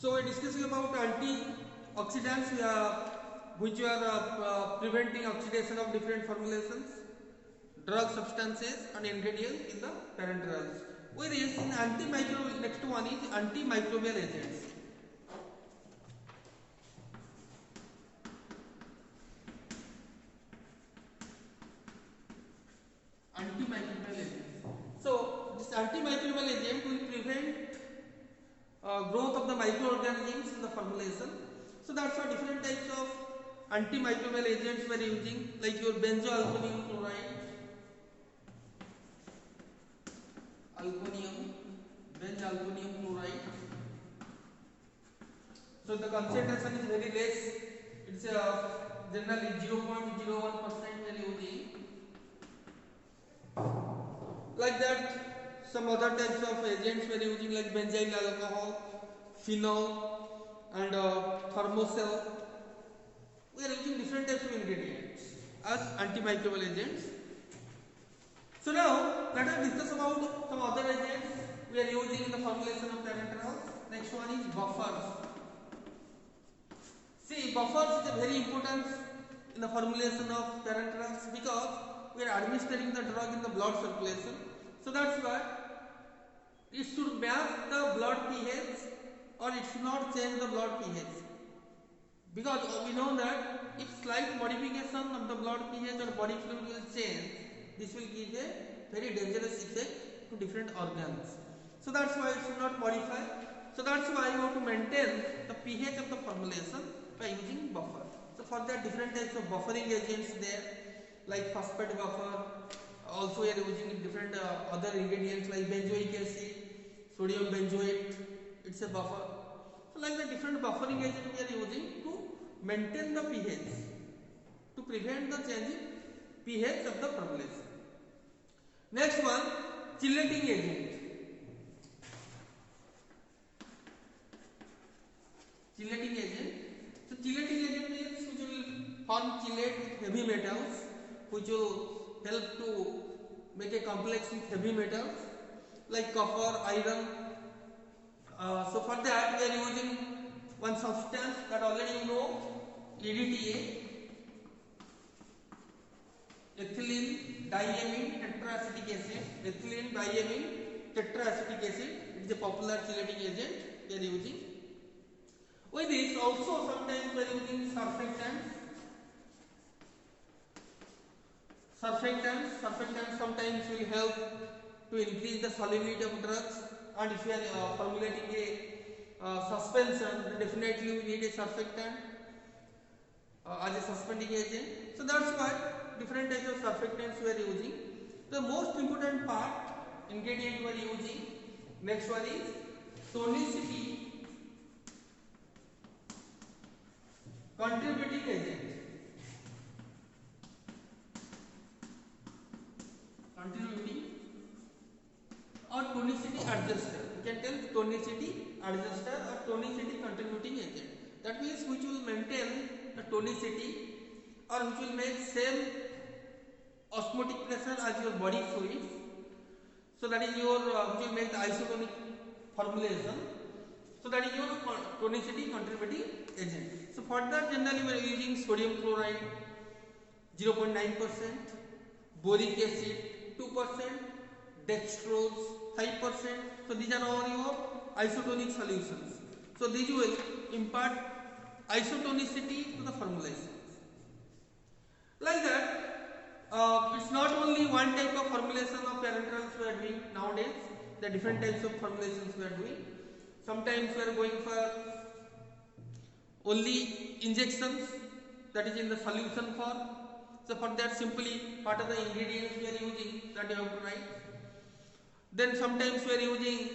So we're discussing about antioxidants which are preventing oxidation of different formulations, drug substances and ingredients in the parenterals. Whereas in antimicrobial, next one is antimicrobial agents. Antimicrobial agents. So this antimicrobial agent will prevent growth of the microorganisms in the formulation. So that's why different types of antimicrobial agents we are using, like your benzoalkonium chloride, benzalkonium chloride. So the concentration is very less. It's generally 0.01% we are using. Like that, some other types of agents we are using, like benzyl alcohol, phenol, and thermocell. We are using different types of ingredients as antimicrobial agents. So now let us discuss about some other agents we are using in the formulation of parenterals. Next one is buffers. See, buffers is a very important in the formulation of parenterals because we are administering the drug in the blood circulation. So that's why it should match the blood pH or it should not change the blood pH. Because we know that if slight modification of the blood pH or body fluid will change, this will give a very dangerous effect to different organs. So that's why it should not modify. So that's why you have to maintain the pH of the formulation by using buffer. So for that, different types of buffering agents there, like phosphate buffer. Also we are using different other ingredients like benzoic acid, sodium benzoate. It's a buffer. So like the different buffering agents we are using to maintain the pH, to prevent the change in pH of the formulation. Next one, chelating agent. Chelating agent. So chelating agent means which will form chelate with heavy metals, which will help to make a complex with heavy metals like copper, iron. So for that we are using one substance that already you know, EDTA, ethylene diamine tetraacetic acid. Ethylene diamine tetraacetic acid, it is a popular chelating agent we are using. With this also sometimes we are using surfactants. Surfactants sometimes will help to increase the solubility of drugs, and if you are formulating a suspension, then definitely we need a surfactant as a suspending agent. So that's why different types of surfactants we are using. The most important part ingredient we are using, next one is tonicity contributing agent. Contributing or tonicity adjuster. You can tell tonicity adjuster or tonicity contributing agent. That means which will maintain the tonicity or which will make same osmotic pressure as your body fluids. So that is your which will make the isotonic formulation. So that is your tonicity contributing agent. So for that generally we are using sodium chloride 0.9%, boric acid 2%, dextrose 5%. So these are all your isotonic solutions. So these will impart isotonicity to the formulations. Like that, it's not only one type of formulation of parenterals we are doing nowadays. There are different types of formulations we are doing. Sometimes we are going for only injections, that is in the solution form. So for that simply part of the ingredients we are using that you have to write. Then sometimes we are using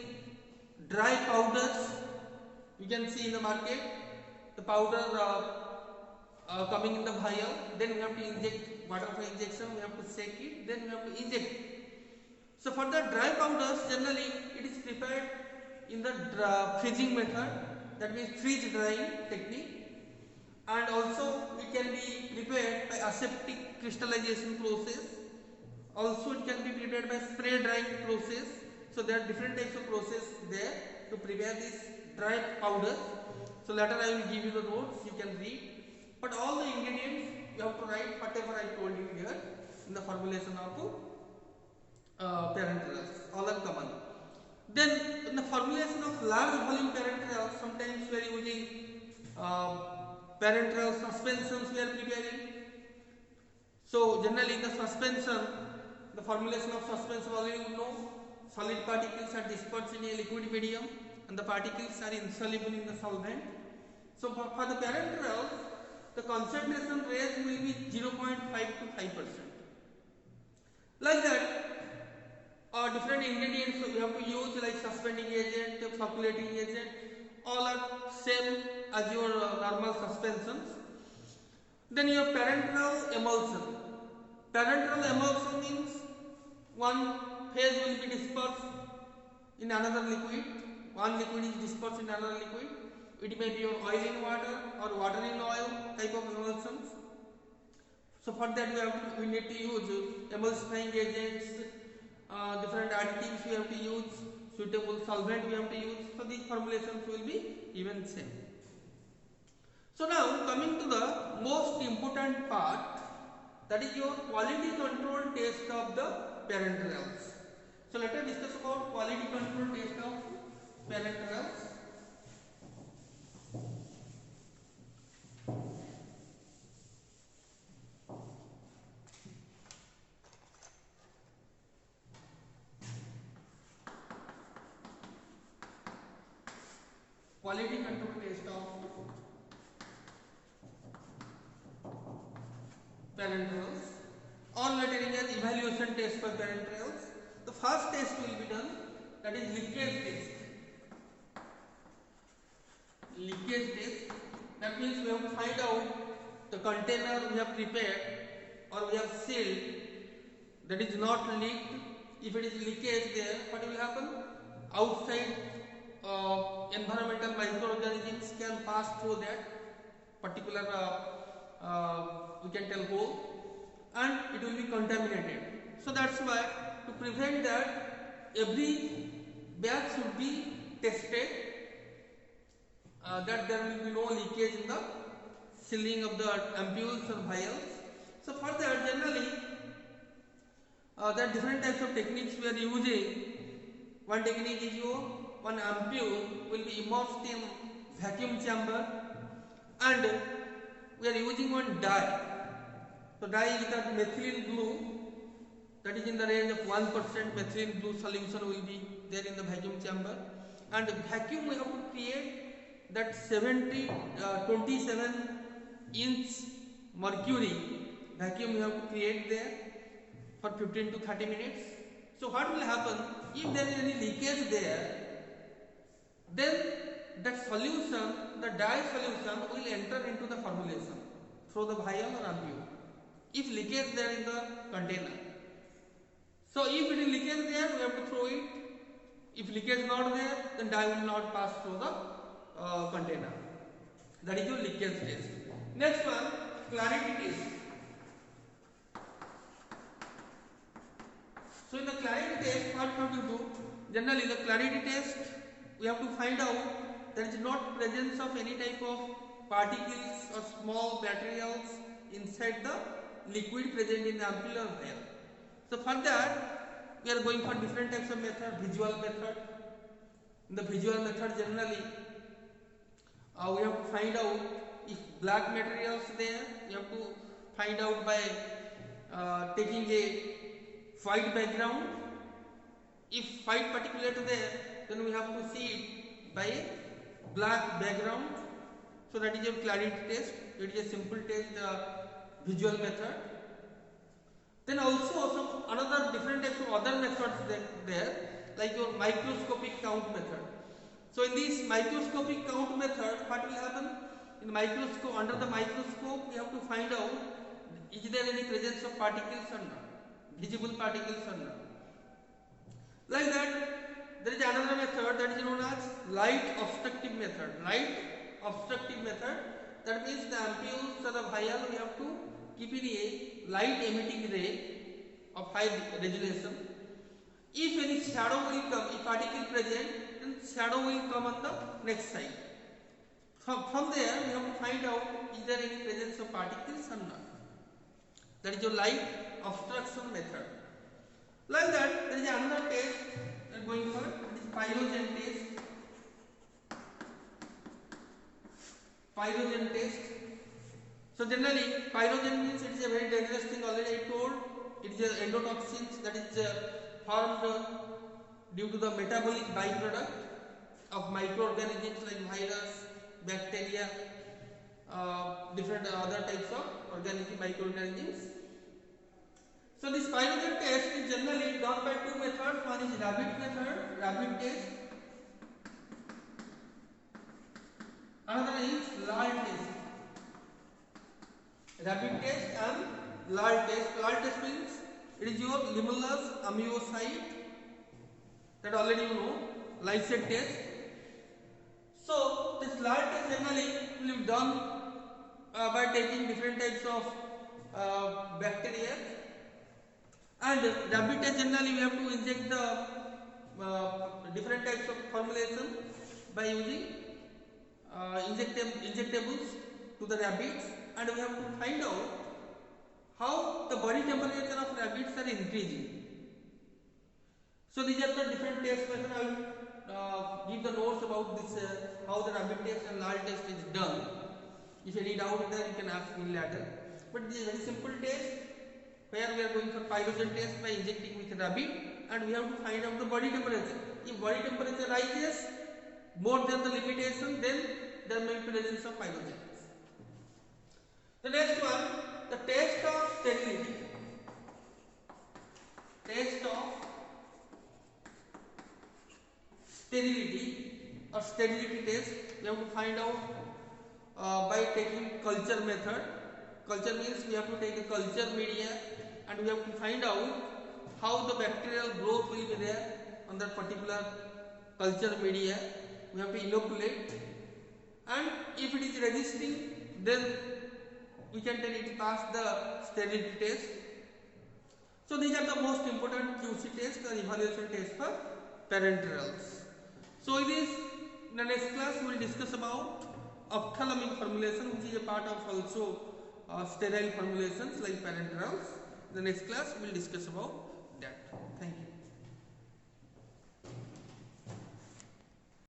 dry powders. You can see in the market the powder coming in the vial. Then we have to inject, whatever injection we have to shake it. Then we have to inject. So for the dry powders generally it is prepared in the freezing method. That means freeze drying technique. And also it can be prepared by aseptic crystallization process. Also it can be prepared by spray drying process. So there are different types of process there to prepare this dry powder. So later I will give you the notes, you can read. But all the ingredients you have to write whatever I told you here in the formulation of parenterals, all are common. Then in the formulation of large volume parenterals, sometimes we are using parenteral suspensions we are preparing. So generally the suspension, the formulation of suspension already you know, solid particles are dispersed in a liquid medium and the particles are insoluble in the solvent. So for the parenterals, the concentration range will be 0.5 to 5%. Like that, different ingredients we have to use like suspending agent, circulating agent, all are same as your normal suspensions. Then your parenteral emulsion. Parenteral emulsion means one phase will be dispersed in another liquid. One liquid is dispersed in another liquid. It may be your oil in water or water in oil type of emulsions. So for that we need to use emulsifying agents, different additives we have to use, suitable solvent we have to use. So these formulations will be even same. So now coming to the most important part, that is your quality control test of the parenterals. So let us discuss about quality control test of parenterals. Quality control test of parenterals, or later an evaluation test for parenterals. The first test will be done, that is leakage test. Leakage test, that means we have to find out the container we have prepared or we have sealed, that is not leaked. If it is leakage there, what will happen? Outside environmental microorganisms can pass through that particular we can tell hole, and it will be contaminated. So that's why to prevent that, every batch should be tested that there will be no leakage in the sealing of the ampules or vials. So for that, generally there are different types of techniques we are using. One technique is one ampule will be immersed in vacuum chamber and we are using one dye. So dye is that methylene blue, that is in the range of 1% methylene blue solution will be there in the vacuum chamber, and vacuum we have to create that 27 inch mercury vacuum we have to create there for 15 to 30 minutes. So what will happen, if there is any leakage there, then that solution, the dye solution will enter into the formulation through the vial or ampule, if leakage there in the container. So if it is leakage there, we have to throw it. If leakage not there, then dye will not pass through the container. That is your leakage test. Next one, clarity test. So in the clarity test, what we have to do? Generally, the clarity test, we have to find out there is not presence of any type of particles or small materials inside the liquid present in the ampule or vial. So for that, we are going for different types of method. Visual method. In the visual method, generally, we have to find out if black materials there. We have to find out by taking a white background. If white particulate there, then we have to see it by a black background. So that is your clarity test. It is a simple test, visual method. Then also some another different types of other methods there, like your microscopic count method. So in this microscopic count method, what will happen? In microscope, under the microscope, we have to find out is there any presence of particles or not, visible particles or not. Like that, there is another method that is known as light obstructive method. Light obstructive method, that means the ampules or the vial we have to keep in a light emitting ray of high resolution. If any shadow will come, if particle present, then shadow will come on the next side. From there we have to find out is there any presence of particles or not. That is your light obstruction method. Like that, there is another test we are going for. It is pyrogen test. Pyrogen test. So generally, pyrogen means it is a very dangerous thing. Already I told. It is a endotoxins that is formed due to the metabolic byproduct of microorganisms like virus, bacteria, different other types of microorganisms. So this pyrogen test is generally done by two methods. One is rabbit method, rabbit test. Another is lal test. Rabbit test and lal test. Lal test means it is your limulus amniocyte, that already you know, lysate test. So this lal test generally will be done by taking different types of bacteria, and rabbit test generally we have to inject the different types of formulation by using injectables to the rabbits, and we have to find out how the body temperature of rabbits are increasing. So these are the different tests. I will give the notes about this, how the rabbit test and lal test is done. If you need doubt there, you can ask me later. But this is a very simple test where we are going for pyrogen test by injecting with rabbit, and we have to find out the body temperature. If body temperature rises more than the limitation, then there may be presence of pyrogens. The next one, the test of sterility. Test of sterility or sterility test, we have to find out by taking culture method. Culture means we have to take a culture media and we have to find out how the bacterial growth will be there on that particular culture media. We have to inoculate, and if it is resisting, then we can tell it passed the sterility test. So these are the most important QC tests or evaluation tests for parenterals. So in the next class we will discuss about ophthalmic formulation, which is a part of also sterile formulations like parenterals. In the next class we will discuss about that.